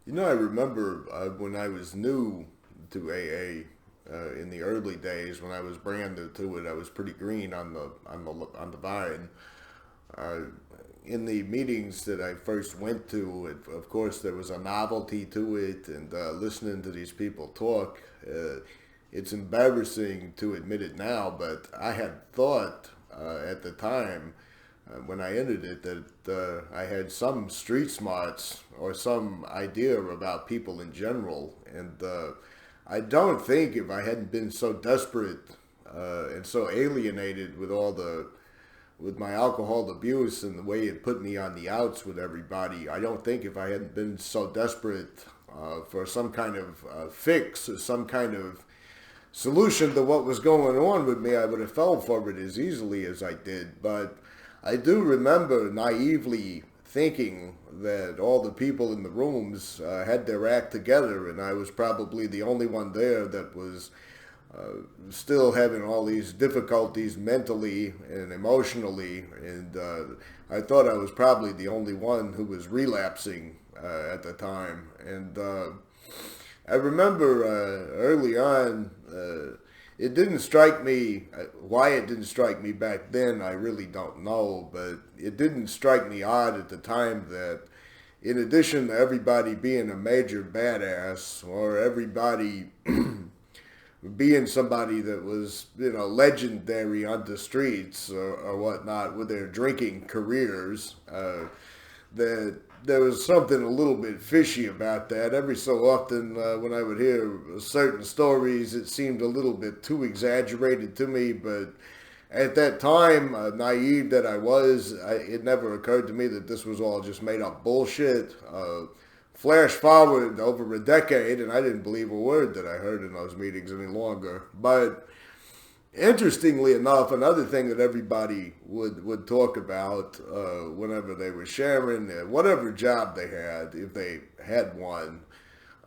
I remember when I was new to AA in the early days when I was brand new to it. I was pretty green on the vine. Uh, in the meetings that I first went to, of course, there was a novelty to it, and listening to these people talk. It's embarrassing to admit it now, but I had thought at the time when I entered it that I had some street smarts or some idea about people in general. And I don't think if I hadn't been so desperate and so alienated with my alcohol abuse and the way it put me on the outs with everybody, I don't think if I hadn't been so desperate for some kind of fix or some kind of solution to what was going on with me, I would have fell for it as easily as I did. But I do remember naively thinking that all the people in the rooms had their act together, and I was probably the only one there that was still having all these difficulties mentally and emotionally, and I thought I was probably the only one who was relapsing at the time. And I remember early on, it didn't strike me, why it didn't strike me back then, I really don't know, but it didn't strike me odd at the time that in addition to everybody being a major badass or everybody being somebody that was, legendary on the streets or whatnot with their drinking careers, that there was something a little bit fishy about that. Every so often, when I would hear certain stories, it seemed a little bit too exaggerated to me. But at that time, naive that I was, it never occurred to me that this was all just made up bullshit. Flash forward over a decade, and I didn't believe a word that I heard in those meetings any longer. But interestingly enough, another thing that everybody would talk about whenever they were sharing whatever job they had, if they had one,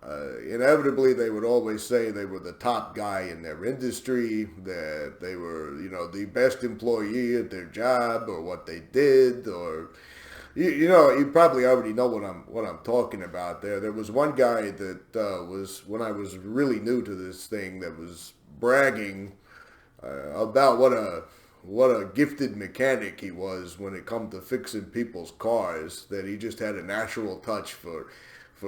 inevitably they would always say they were the top guy in their industry, that they were, the best employee at their job or what they did, or you probably already know what I'm talking about there. There was one guy that was when I was really new to this thing that was bragging about what a gifted mechanic he was when it come to fixing people's cars. That he just had a natural touch for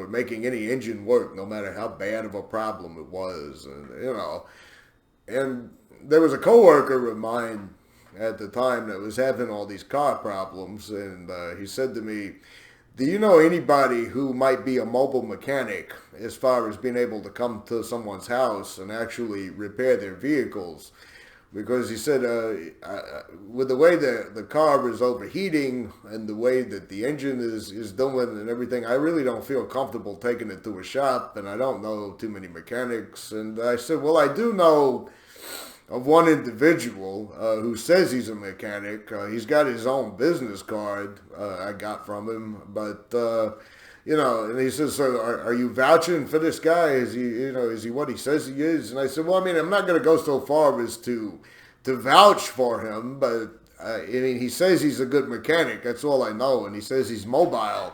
making any engine work, no matter how bad of a problem it was, and there was a coworker of mine at the time that was having all these car problems, and he said to me, "Do you know anybody who might be a mobile mechanic as far as being able to come to someone's house and actually repair their vehicles?" Because he said, with the way the car is overheating and the way that the engine is doing and everything, I really don't feel comfortable taking it to a shop, and I don't know too many mechanics. And I said, well, I do know of one individual who says he's a mechanic. He's got his own business card I got from him, but and he says, so are you vouching for this guy? Is he what he says he is? And I said, well, I mean, I'm not going to go so far as to vouch for him, but he says he's a good mechanic. That's all I know, and he says he's mobile.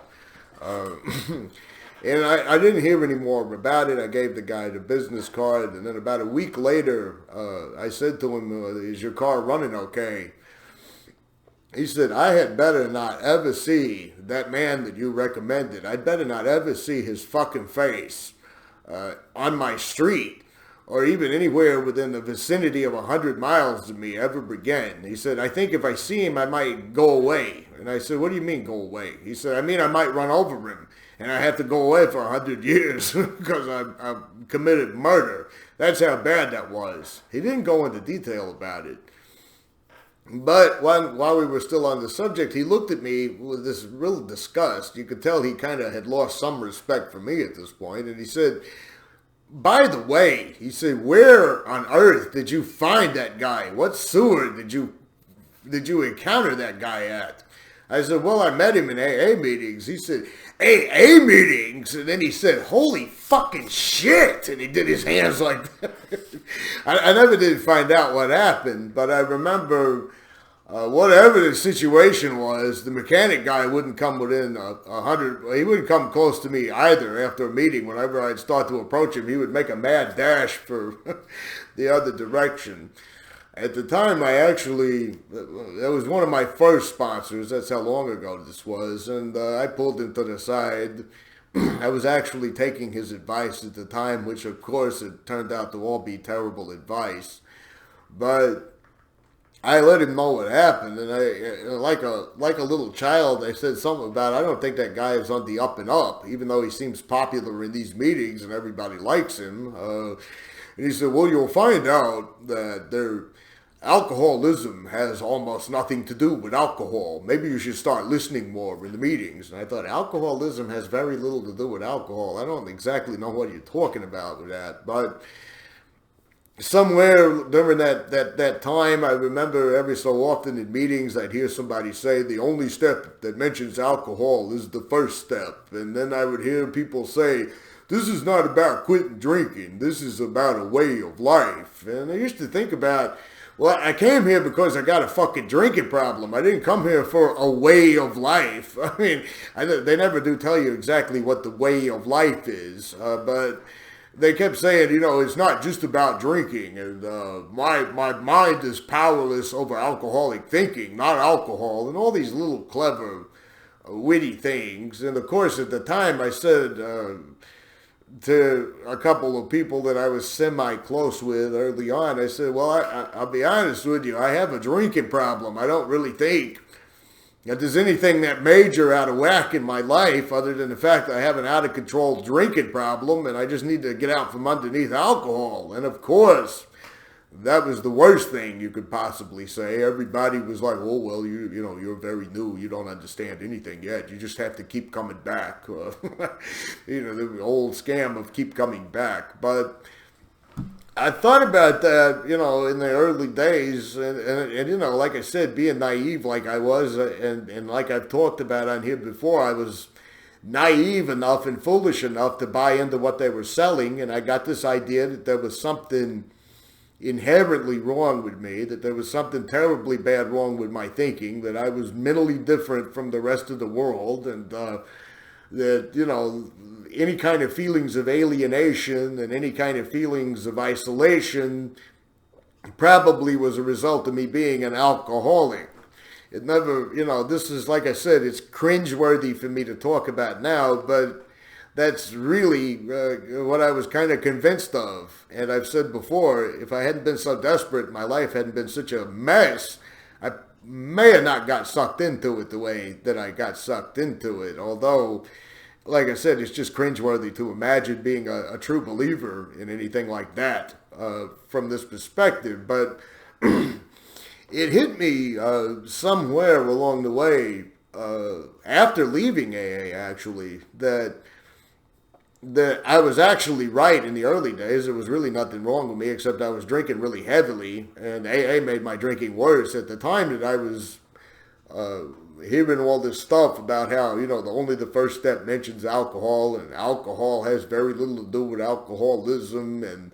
Uh, And I didn't hear any more about it. I gave the guy the business card, and then about a week later, I said to him, "Is your car running okay?" He said, "I had better not ever see that man that you recommended. I'd better not ever see his fucking face on my street, or even anywhere within the vicinity of 100 miles of me ever again." He said, "I think if I see him, I might go away." And I said, "What do you mean go away?" He said, "I mean I might run over him, and I have to go away for 100 years because I've committed murder." That's how bad that was. He didn't go into detail about it. But while we were still on the subject, he looked at me with this real disgust. You could tell he kind of had lost some respect for me at this point, and he said, "By the way," he said, "where on earth did you find that guy? What sewer did you encounter that guy at?" I said, "Well, I met him in AA meetings." He said, "AA meetings?" And then he said, "Holy fucking shit." And he did his hands like that. I never did find out what happened, but I remember Whatever the situation was, the mechanic guy wouldn't come within 100. He wouldn't come close to me either. After a meeting, whenever I'd start to approach him, he would make a mad dash for the other direction. At the time, that was one of my first sponsors. That's how long ago this was. And I pulled him to the side. I was actually taking his advice at the time, which of course it turned out to all be terrible advice. But I let him know what happened, and like a little child, I said something about, I don't think that guy is on the up and up, even though he seems popular in these meetings and everybody likes him. And he said, well, you'll find out that alcoholism has almost nothing to do with alcohol. Maybe you should start listening more in the meetings. And I thought, alcoholism has very little to do with alcohol. I don't exactly know what you're talking about with that, but somewhere during that time, I remember every so often in meetings, I'd hear somebody say, the only step that mentions alcohol is the first step. And then I would hear people say, this is not about quitting drinking. This is about a way of life. And I used to think about, well, I came here because I got a fucking drinking problem. I didn't come here for a way of life. I mean, they never do tell you exactly what the way of life is, but they kept saying, it's not just about drinking, and my mind is powerless over alcoholic thinking, not alcohol, and all these little clever, witty things. And of course, at the time, I said to a couple of people that I was semi-close with early on, I said, well, I'll be honest with you, I have a drinking problem. I don't really think that there's anything that major out of whack in my life other than the fact that I have an out-of-control drinking problem and I just need to get out from underneath alcohol. And of course, that was the worst thing you could possibly say. Everybody was like, oh, well, you're very new. You don't understand anything yet. You just have to keep coming back. The old scam of keep coming back. But I thought about that, in the early days, and like I said, being naive like I was, and like I've talked about on here before, I was naive enough and foolish enough to buy into what they were selling, and I got this idea that there was something inherently wrong with me, that there was something terribly bad wrong with my thinking, that I was mentally different from the rest of the world, and that, any kind of feelings of alienation and any kind of feelings of isolation probably was a result of me being an alcoholic. It never, this is, like I said, it's cringeworthy for me to talk about now, but that's really what I was kind of convinced of. And I've said before, if I hadn't been so desperate, my life hadn't been such a mess, I may have not got sucked into it the way that I got sucked into it. Although, like I said, it's just cringeworthy to imagine being a true believer in anything like that from this perspective. But it hit me somewhere along the way, after leaving AA, actually, that I was actually right in the early days. There was really nothing wrong with me, except I was drinking really heavily, and AA made my drinking worse. At the time that I was hearing all this stuff about how, only the first step mentions alcohol, and alcohol has very little to do with alcoholism, and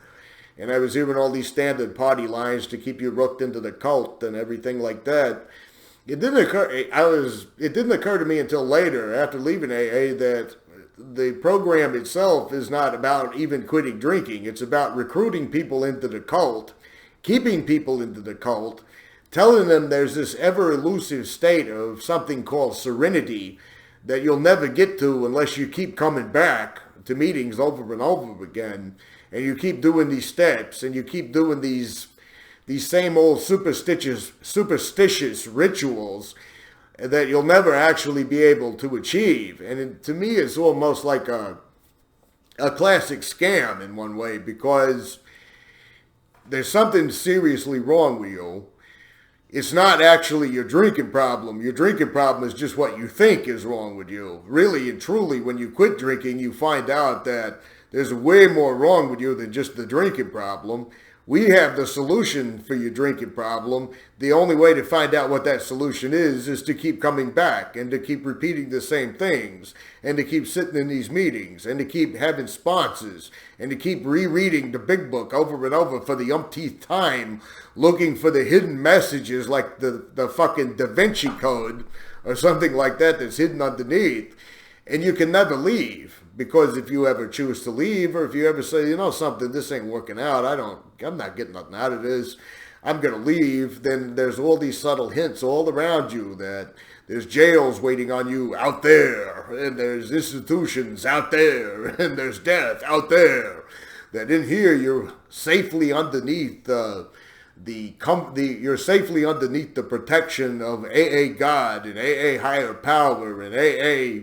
I was hearing all these standard party lines to keep you rooked into the cult and everything like that. It didn't occur to me until later, after leaving AA, that the program itself is not about even quitting drinking. It's about recruiting people into the cult, keeping people into the cult, telling them there's this ever-elusive state of something called serenity that you'll never get to unless you keep coming back to meetings over and over again, and you keep doing these steps, and you keep doing these same old superstitious rituals that you'll never actually be able to achieve. And to me, it's almost like a classic scam in one way, because there's something seriously wrong with you. It's not actually your drinking problem. Your drinking problem is just what you think is wrong with you. Really and truly, when you quit drinking, you find out that there's way more wrong with you than just the drinking problem. We have the solution for your drinking problem. The only way to find out what that solution is to keep coming back and to keep repeating the same things and to keep sitting in these meetings and to keep having sponsors and to keep rereading the big book over and over for the umpteenth time, looking for the hidden messages like the fucking Da Vinci Code or something like that that's hidden underneath. And you can never leave. Because if you ever choose to leave, or if you ever say, you know something, this ain't working out, I'm not getting nothing out of this, I'm going to leave, then there's all these subtle hints all around you that there's jails waiting on you out there, and there's institutions out there, and there's death out there. That in here you're safely underneath you're safely underneath the protection of AA God and AA higher power and AA,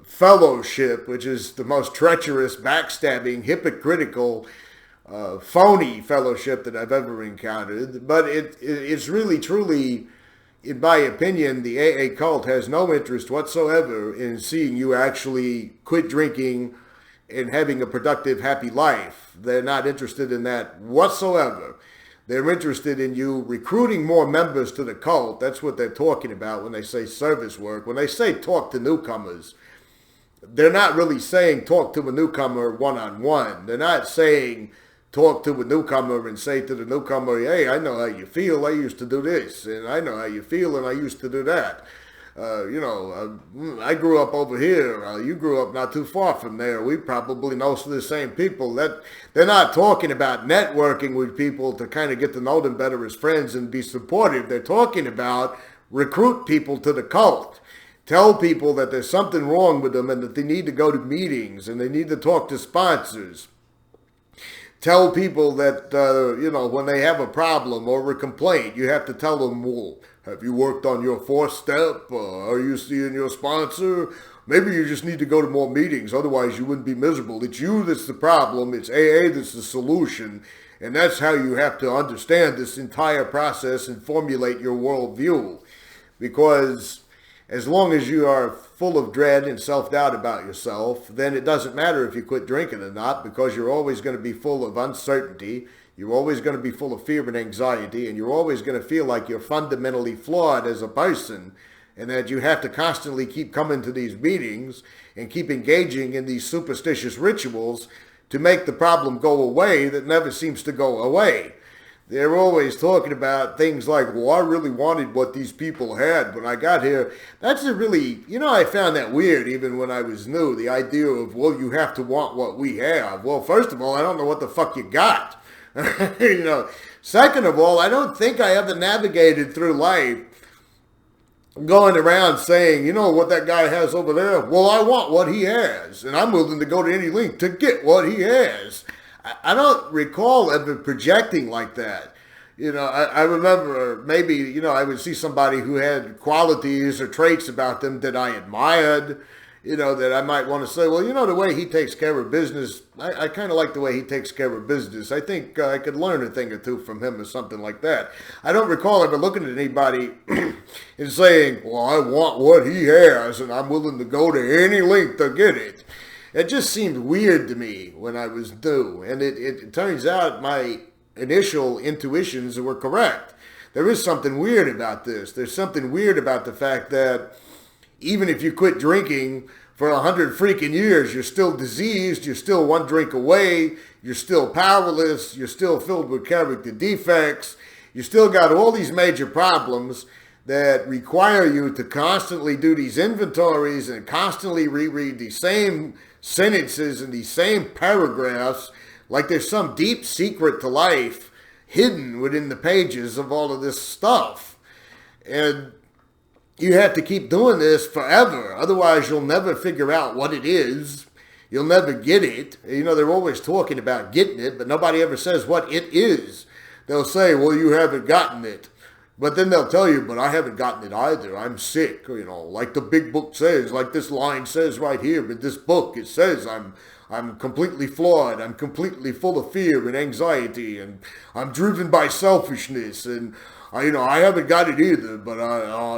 fellowship, which is the most treacherous, backstabbing, hypocritical, phony fellowship that I've ever encountered. But it's really, truly, in my opinion, the AA cult has no interest whatsoever in seeing you actually quit drinking and having a productive, happy life. They're not interested in that whatsoever. They're interested in you recruiting more members to the cult. That's what they're talking about when they say service work. When they say talk to newcomers, they're not really saying talk to a newcomer one-on-one. They're not saying talk to a newcomer and say to the newcomer, hey, I know how you feel. I used to do this. And I know how you feel, and I used to do that. I grew up over here. You grew up not too far from there. We probably know some of the same people. That they're not talking about networking with people to kind of get to know them better as friends and be supportive. They're talking about recruit people to the cult. Tell people that there's something wrong with them and that they need to go to meetings and they need to talk to sponsors. Tell people that, when they have a problem or a complaint, you have to tell them, well, have you worked on your fourth step? Are you seeing your sponsor? Maybe you just need to go to more meetings. Otherwise, you wouldn't be miserable. It's you that's the problem. It's AA that's the solution. And that's how you have to understand this entire process and formulate your worldview. Because as long as you are full of dread and self-doubt about yourself, then it doesn't matter if you quit drinking or not, because you're always going to be full of uncertainty. You're always going to be full of fear and anxiety, and you're always going to feel like you're fundamentally flawed as a person, and that you have to constantly keep coming to these meetings and keep engaging in these superstitious rituals to make the problem go away that never seems to go away. They're always talking about things like, well, I really wanted what these people had when I got here. That's a really, I found that weird even when I was new, the idea of, well, you have to want what we have. Well, first of all, I don't know what the fuck you got. Second of all, I don't think I ever navigated through life going around saying, what that guy has over there? Well, I want what he has, and I'm willing to go to any length to get what he has. I don't recall ever projecting like that. I remember maybe, I would see somebody who had qualities or traits about them that I admired, that I might want to say, well, the way he takes care of business, I kind of like the way he takes care of business. I think I could learn a thing or two from him or something like that. I don't recall ever looking at anybody and saying, well, I want what he has and I'm willing to go to any length to get it. It just seemed weird to me when I was new. And it turns out my initial intuitions were correct. There is something weird about this. There's something weird about the fact that even if you quit drinking for 100 freaking years, you're still diseased, you're still one drink away, you're still powerless, you're still filled with character defects, you still got all these major problems that require you to constantly do these inventories and constantly reread these same sentences and these same paragraphs like there's some deep secret to life hidden within the pages of all of this stuff. And you have to keep doing this forever. Otherwise, you'll never figure out what it is. You'll never get it. They're always talking about getting it, but nobody ever says what it is. They'll say, well, you haven't gotten it. But then they'll tell you, but I haven't gotten it either. I'm sick, like the big book says, like this line says right here in this book. It says I'm completely flawed. I'm completely full of fear and anxiety, and I'm driven by selfishness, and I haven't got it either, but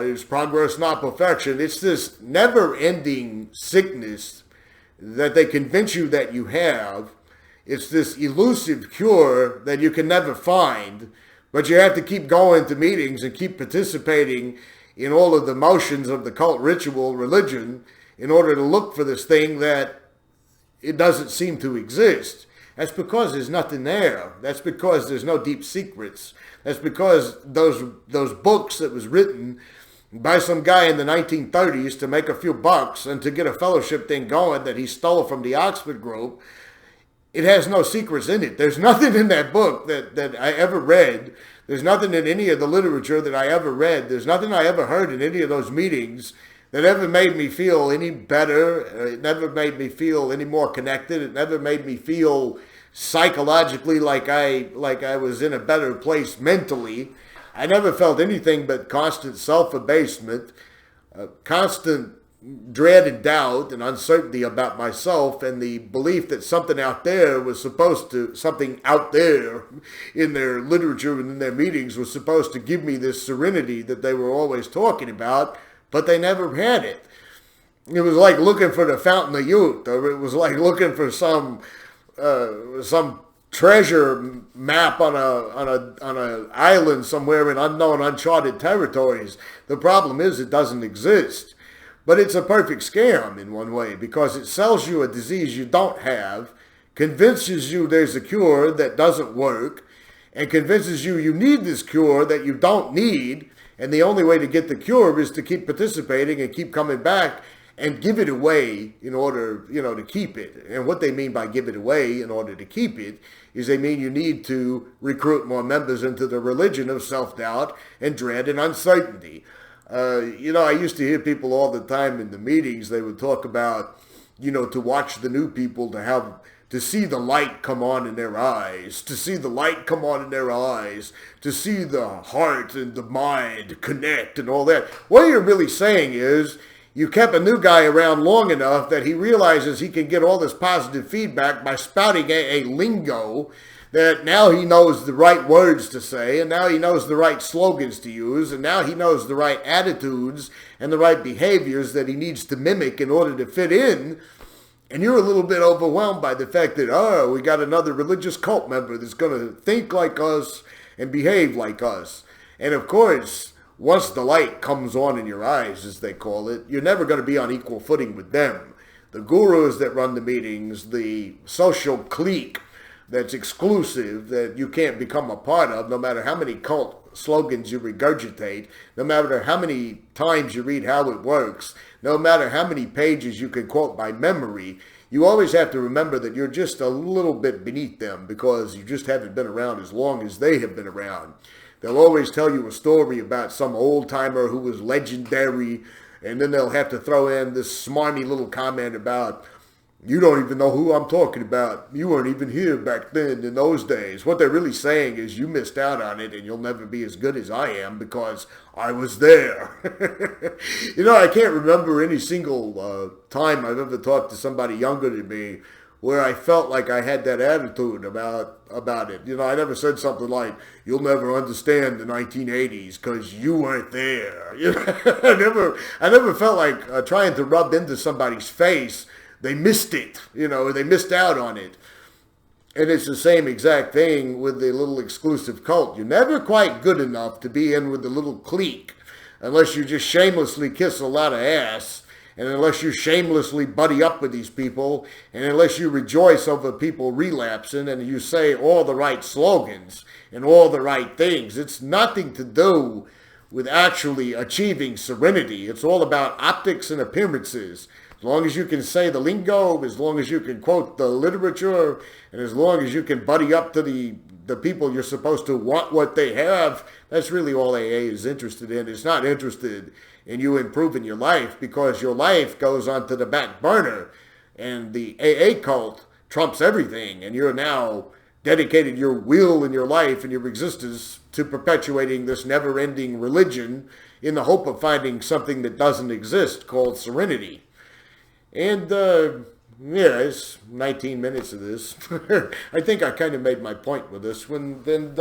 it's progress, not perfection. It's this never-ending sickness that they convince you that you have, It's this elusive cure that you can never find, but you have to keep going to meetings and keep participating in all of the motions of the cult ritual religion in order to look for this thing that it doesn't seem to exist. That's because there's nothing there. That's because there's no deep secrets. That's because those books that was written by some guy in the 1930s to make a few bucks and to get a fellowship thing going that he stole from the Oxford group, it has no secrets in it. There's nothing in that book that I ever read. There's nothing in any of the literature that I ever read. There's nothing I ever heard in any of those meetings that ever made me feel any better. It never made me feel any more connected. It never made me feel psychologically like I was in a better place mentally. I never felt anything but constant self-abasement, constant dread and doubt and uncertainty about myself, and the belief that something out there in their literature and in their meetings was supposed to give me this serenity that they were always talking about, but they never had it. It was like looking for the fountain of youth, or it was like looking for some treasure map on an island somewhere in unknown, uncharted territories. The problem is it doesn't exist. But it's a perfect scam in one way, because it sells you a disease you don't have, convinces you there's a cure that doesn't work, and convinces you you need this cure that you don't need, and the only way to get the cure is to keep participating and keep coming back and give it away in order, to keep it. And what they mean by give it away in order to keep it is they mean you need to recruit more members into the religion of self-doubt and dread and uncertainty. I used to hear people all the time in the meetings, they would talk about, to watch the new people, to see the light come on in their eyes, to see the light come on in their eyes, to see the heart and the mind connect and all that. What you're really saying is, you kept a new guy around long enough that he realizes he can get all this positive feedback by spouting a lingo that now he knows the right words to say, and now he knows the right slogans to use, and now he knows the right attitudes and the right behaviors that he needs to mimic in order to fit in. And you're a little bit overwhelmed by the fact that, we got another religious cult member that's going to think like us and behave like us. And of course, once the light comes on in your eyes, as they call it, you're never going to be on equal footing with them. The gurus that run the meetings, the social clique that's exclusive, that you can't become a part of, no matter how many cult slogans you regurgitate, no matter how many times you read how it works, no matter how many pages you can quote by memory, you always have to remember that you're just a little bit beneath them because you just haven't been around as long as they have been around. They'll always tell you a story about some old-timer who was legendary, and then they'll have to throw in this smarmy little comment about, you don't even know who I'm talking about. You weren't even here back then in those days. What they're really saying is you missed out on it and you'll never be as good as I am because I was there. I can't remember any single time I've ever talked to somebody younger than me where I felt like I had that attitude about it. I never said something like, you'll never understand the 1980s because you weren't there. I never felt like trying to rub into somebody's face they missed it, they missed out on it. And it's the same exact thing with the little exclusive cult. You're never quite good enough to be in with the little clique unless you just shamelessly kiss a lot of ass, and unless you shamelessly buddy up with these people, and unless you rejoice over people relapsing and you say all the right slogans and all the right things. It's nothing to do with actually achieving serenity. It's all about optics and appearances. As long as you can say the lingo, as long as you can quote the literature, and as long as you can buddy up to the people you're supposed to want what they have, that's really all AA is interested in. It's not interested in you improving your life because your life goes onto the back burner and the AA cult trumps everything, and you're now dedicated your will and your life and your existence to perpetuating this never-ending religion in the hope of finding something that doesn't exist called serenity. And, it's 19 minutes of this. I think I kind of made my point with this one. Then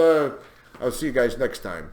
I'll see you guys next time.